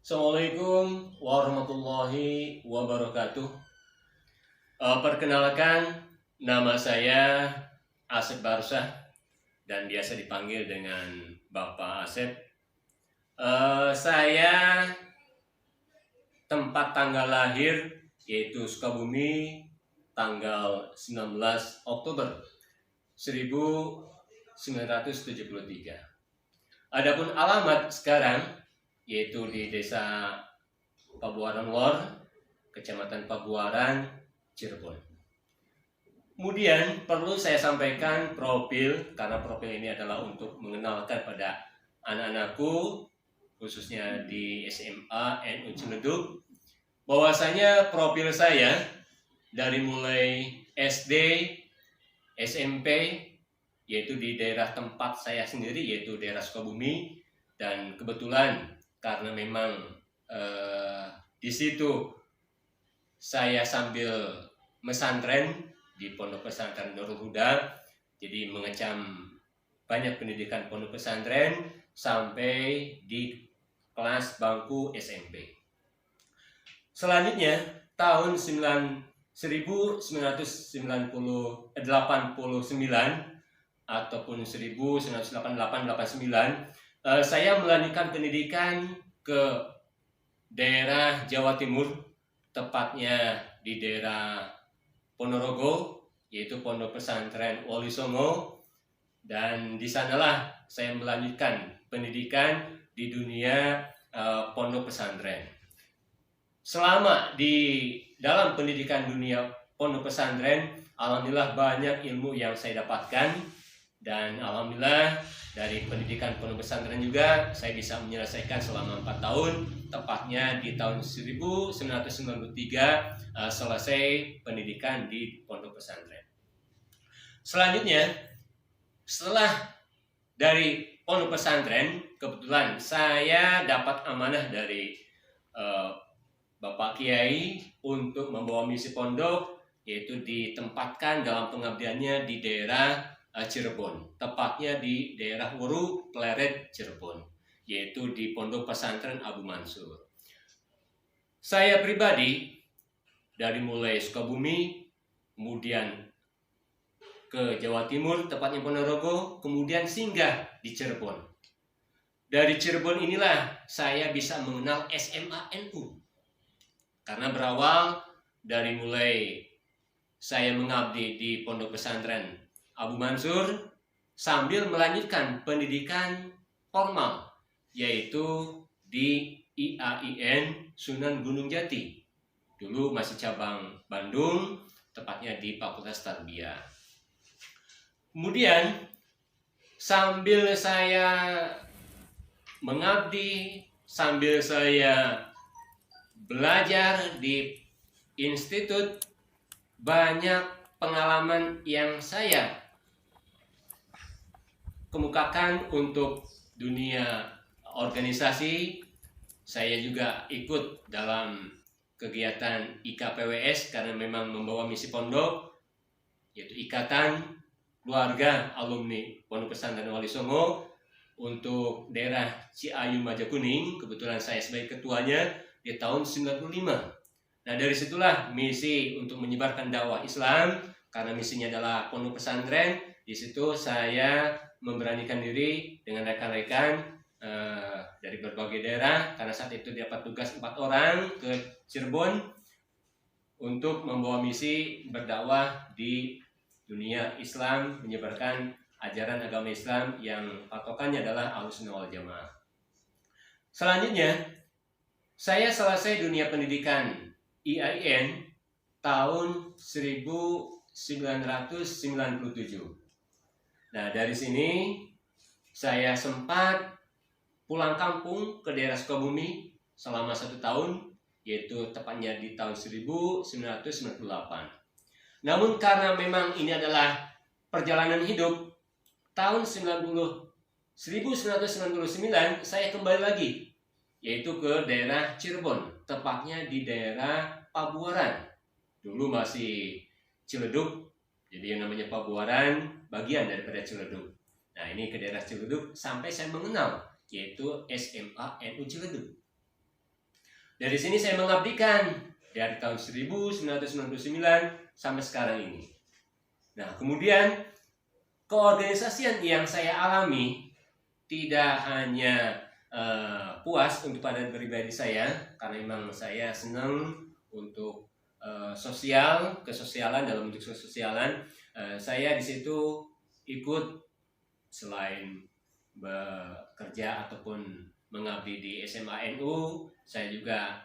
Assalamualaikum warahmatullahi wabarakatuh. Perkenalkan, nama saya Asep Barsah dan biasa dipanggil dengan Bapak Asep. Saya tempat tanggal lahir yaitu Sukabumi, tanggal 19 Oktober 1973. Adapun alamat sekarang yaitu di Desa Pabuaran Lor, Kecamatan Pabuaran, Cirebon. Kemudian perlu saya sampaikan profil, karena profil ini adalah untuk mengenalkan pada anak-anakku, khususnya di SMA NU Ciledug, bahwasanya profil saya dari mulai SD, SMP, yaitu di daerah tempat saya sendiri, yaitu daerah Sukabumi, dan kebetulan karena memang di situ saya sambil mesantren di Pondok Pesantren Nurul Huda, jadi mengecam banyak pendidikan pondok pesantren sampai di kelas bangku SMP. Selanjutnya tahun 1989 ataupun 1988-89 saya melanjutkan pendidikan ke daerah Jawa Timur, tepatnya di daerah Ponorogo, yaitu Pondok Pesantren Wali Songo, dan di sanalah saya melanjutkan pendidikan di dunia pondok pesantren. Selama di dalam pendidikan dunia pondok pesantren, alhamdulillah banyak ilmu yang saya dapatkan, dan alhamdulillah dari pendidikan pondok pesantren juga saya bisa menyelesaikan selama 4 tahun, tepatnya di tahun 1993 selesai pendidikan di pondok pesantren. Selanjutnya, setelah dari pondok pesantren, kebetulan saya dapat amanah dari Bapak Kiai untuk membawa misi pondok, yaitu ditempatkan dalam pengabdiannya di daerah Cirebon, tepatnya di daerah Wuru, Pleret, Cirebon, yaitu di Pondok Pesantren Abu Mansur. Saya pribadi dari mulai Sukabumi, kemudian ke Jawa Timur, tepatnya Ponorogo, kemudian singgah di Cirebon. Dari Cirebon inilah saya bisa mengenal SMA NU, karena berawal dari mulai saya mengabdi di Pondok Pesantren Abu Mansur sambil melanjutkan pendidikan formal, yaitu di IAIN Sunan Gunung Jati. Dulu masih cabang Bandung, tepatnya di Fakultas Tarbiyah. Kemudian sambil saya mengabdi, sambil saya belajar di institut, banyak pengalaman yang saya kemukakan untuk dunia organisasi. Saya juga ikut dalam kegiatan IKPWS karena memang membawa misi pondok, yaitu Ikatan Keluarga Alumni Pondok Pesantren Wali Songo untuk daerah Ciayu Majakuning. Kebetulan saya sebagai ketuanya di tahun 95. Nah, dari situlah misi untuk menyebarkan dakwah Islam, karena misinya adalah pondok pesantren. Di situ saya memberanikan diri dengan rekan-rekan dari berbagai daerah, karena saat itu dapat tugas 4 orang ke Cirebon untuk membawa misi berdakwah di dunia Islam, menyebarkan ajaran agama Islam yang patokannya adalah Ahlussunnah wal Jamaah. Selanjutnya, saya selesai dunia pendidikan IAIN tahun 1997. Nah, dari sini saya sempat pulang kampung ke daerah Sukabumi selama 1 tahun, yaitu tepatnya di tahun 1998. Namun karena memang ini adalah perjalanan hidup, tahun 1999 saya kembali lagi, yaitu ke daerah Cirebon, tepatnya di daerah Pabuaran. Dulu masih Ciledug, jadi yang namanya Pabuaran bagian daripada Ciledug. Nah, ini ke daerah Ciledug sampai saya mengenal, yaitu SMA NU Ciledug. Dari sini saya mengabdikan dari tahun 1999 sampai sekarang ini. Nah, kemudian keorganisasian yang saya alami tidak hanya puas untuk pada pribadi saya, karena memang saya senang untuk kesosialan dalam bentuk kesosialan. Saya di situ ikut selain bekerja ataupun mengabdi di SMA NU, saya juga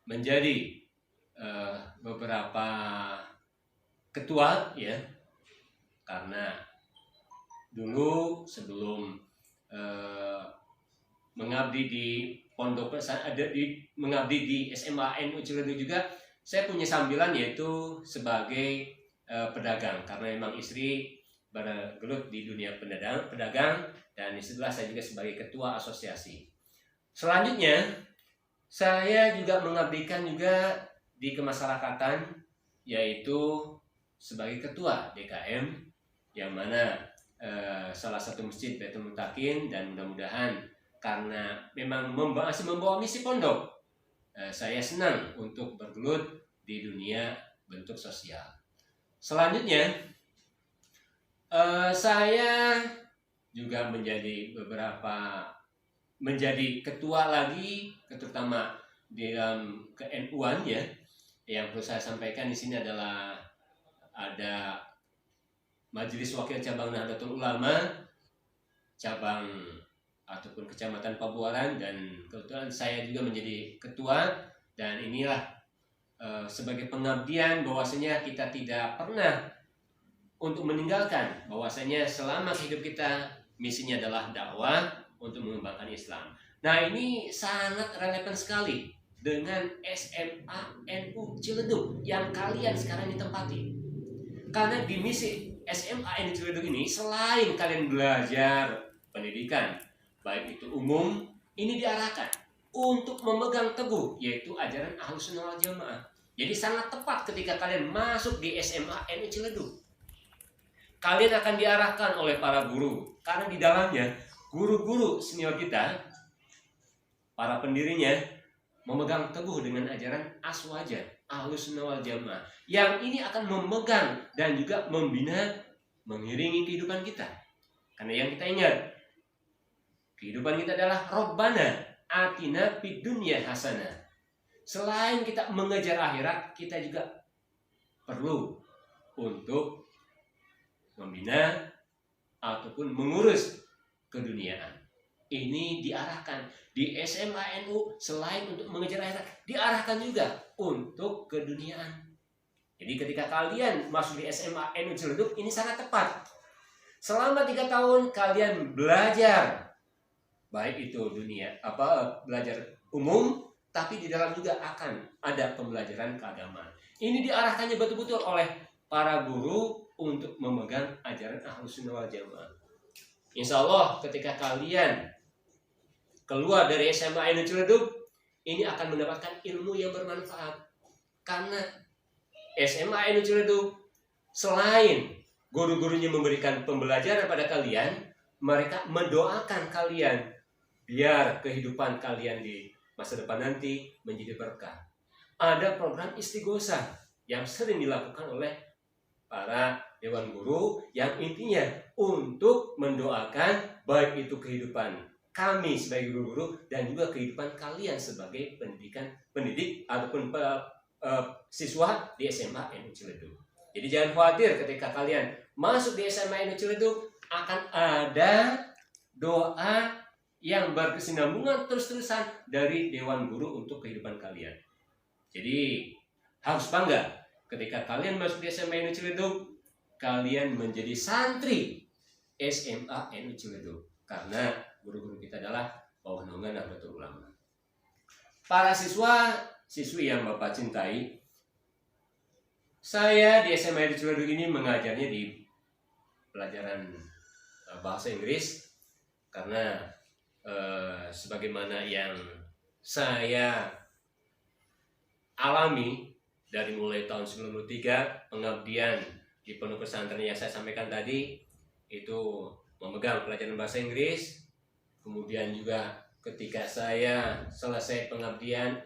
menjadi beberapa ketua ya, karena dulu sebelum mengabdi di pondok mengabdi di SMA NU Ciledug juga, saya punya sambilan yaitu sebagai pedagang, karena memang istri bergelut di dunia pedagang, dan disitulah saya juga sebagai ketua asosiasi. Selanjutnya saya juga mengabdikan juga di kemasyarakatan, yaitu sebagai ketua DKM, yang mana salah satu masjid Baitul Mutakin, dan mudah-mudahan karena memang masih membawa misi pondok, saya senang untuk bergelut di dunia bentuk sosial. Selanjutnya saya juga menjadi ketua lagi, terutama dalam ke-NU-an ya. Yang perlu saya sampaikan di sini adalah ada Majelis Wakil Cabang Nahdlatul Ulama cabang ataupun Kecamatan Pabuaran, dan kebetulan saya juga menjadi ketua. Dan inilah sebagai pengabdian bahwasanya kita tidak pernah untuk meninggalkan bahwasanya selama hidup kita misinya adalah dakwah untuk mengembangkan Islam. Nah, ini sangat relevan sekali dengan SMA NU Ciledug yang kalian sekarang ditempati. Karena di misi SMA NU Ciledug ini, selain kalian belajar pendidikan baik itu umum, ini diarahkan untuk memegang teguh yaitu ajaran Ahlussunnah wal Jamaah. Jadi sangat tepat ketika kalian masuk di SMA NU Ciledug. Kalian akan diarahkan oleh para guru, karena di dalamnya guru-guru senior kita, para pendirinya, memegang teguh dengan ajaran aswaja Ahlussunnah wal Jamaah, yang ini akan memegang dan juga membina, mengiringi kehidupan kita. Karena yang kita ingat, kehidupan kita adalah Rabbana atina fid dunya hasanah. Selain kita mengejar akhirat, kita juga perlu untuk membina ataupun mengurus keduniaan. Ini diarahkan di SMA NU, selain untuk mengejar akhirat, diarahkan juga untuk keduniaan. Jadi ketika kalian masuk di SMA NU Ciledug, ini sangat tepat. Selama 3 tahun kalian belajar, baik itu belajar umum, tapi di dalam juga akan ada pembelajaran keagamaan. Ini diarahkannya betul-betul oleh para guru untuk memegang ajaran Ahlussunnah wal Jamaah. Insya Allah ketika kalian keluar dari SMA NU Ciledug, ini akan mendapatkan ilmu yang bermanfaat. Karena SMA NU Ciledug selain guru-gurunya memberikan pembelajaran pada kalian, mereka mendoakan kalian biar kehidupan kalian di masa depan nanti menjadi berkah. Ada program istighosah yang sering dilakukan oleh para dewan guru, yang intinya untuk mendoakan baik itu kehidupan kami sebagai guru-guru dan juga kehidupan kalian sebagai pendidik ataupun siswa di SMA NU Ciledug. Jadi jangan khawatir ketika kalian masuk di SMA NU Ciledug, akan ada doa yang berkesinambungan terus-terusan dari dewan guru untuk kehidupan kalian. Jadi harus bangga ketika kalian masuk di SMA NU Ciledug, kalian menjadi santri SMA NU Ciledug, karena guru-guru kita adalah bawah naungan Nahdlatul Ulama. Para siswi yang Bapak cintai, saya di SMA NU Ciledug ini mengajarnya di pelajaran bahasa Inggris, karena sebagaimana yang saya alami dari mulai tahun 93, pengabdian di pondok pesantren yang saya sampaikan tadi, itu memegang pelajaran bahasa Inggris, kemudian juga ketika saya selesai pengabdian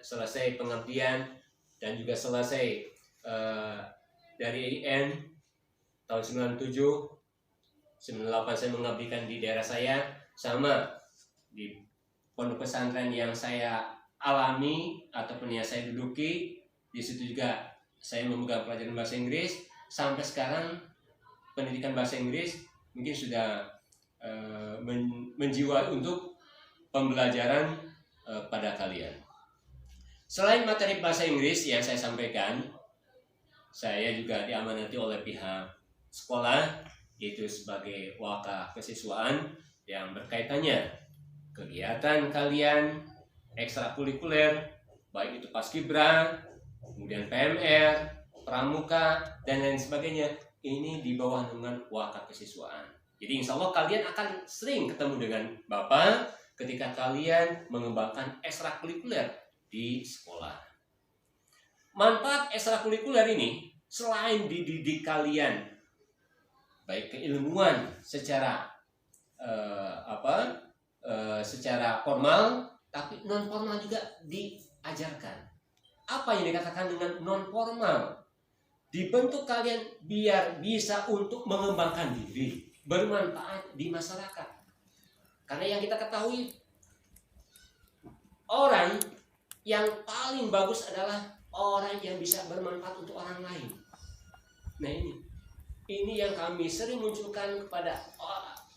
dan juga selesai dari IN tahun 97, 98 saya mengabdikan di daerah saya, sama di pondok pesantren yang saya alami ataupun yang saya duduki. Di situ juga saya memegang pelajaran bahasa Inggris. Sampai sekarang pendidikan bahasa Inggris mungkin sudah menjiwai untuk pembelajaran pada kalian. Selain materi bahasa Inggris yang saya sampaikan, saya juga diamanati oleh pihak sekolah, yaitu sebagai waka kesiswaan yang berkaitannya kegiatan kalian ekstrakurikuler, baik itu paskibra, kemudian PMR, pramuka, dan lain sebagainya. Ini di bawah naungan waka kesiswaan. Jadi insya Allah kalian akan sering ketemu dengan Bapak ketika kalian mengembangkan ekstrakurikuler di sekolah. Manfaat ekstrakurikuler ini selain dididik kalian baik keilmuan secara secara formal, tapi non formal juga diajarkan. Apa yang dikatakan dengan non formal? Dibentuk kalian biar bisa untuk mengembangkan diri, bermanfaat di masyarakat. Karena yang kita ketahui, orang yang paling bagus adalah orang yang bisa bermanfaat untuk orang lain. Nah ini yang kami sering munculkan kepada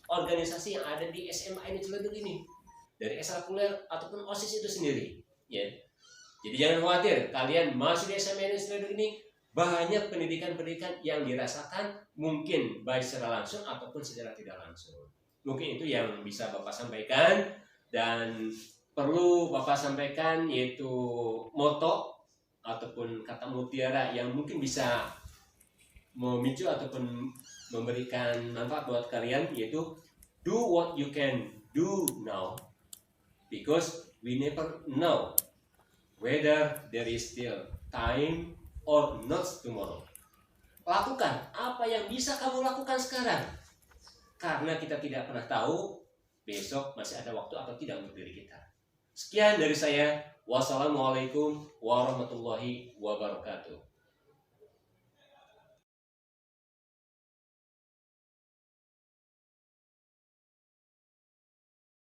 organisasi yang ada di SMA ini Ciledug ini, dari ekstrakurikuler ataupun OSIS itu sendiri. Ya. Jadi jangan khawatir, kalian masuk di SMA ini Ciledug ini, banyak pendidikan-pendidikan yang dirasakan, mungkin baik secara langsung ataupun secara tidak langsung. Mungkin itu yang bisa Bapak sampaikan, dan perlu Bapak sampaikan yaitu moto ataupun kata mutiara yang mungkin bisa memicu ataupun memberikan manfaat buat kalian, yaitu do what you can do now, because we never know whether there is still time or not tomorrow. Lakukan apa yang bisa kamu lakukan sekarang, karena kita tidak pernah tahu besok masih ada waktu atau tidak untuk diri kita. Sekian dari saya. Wassalamualaikum warahmatullahi wabarakatuh.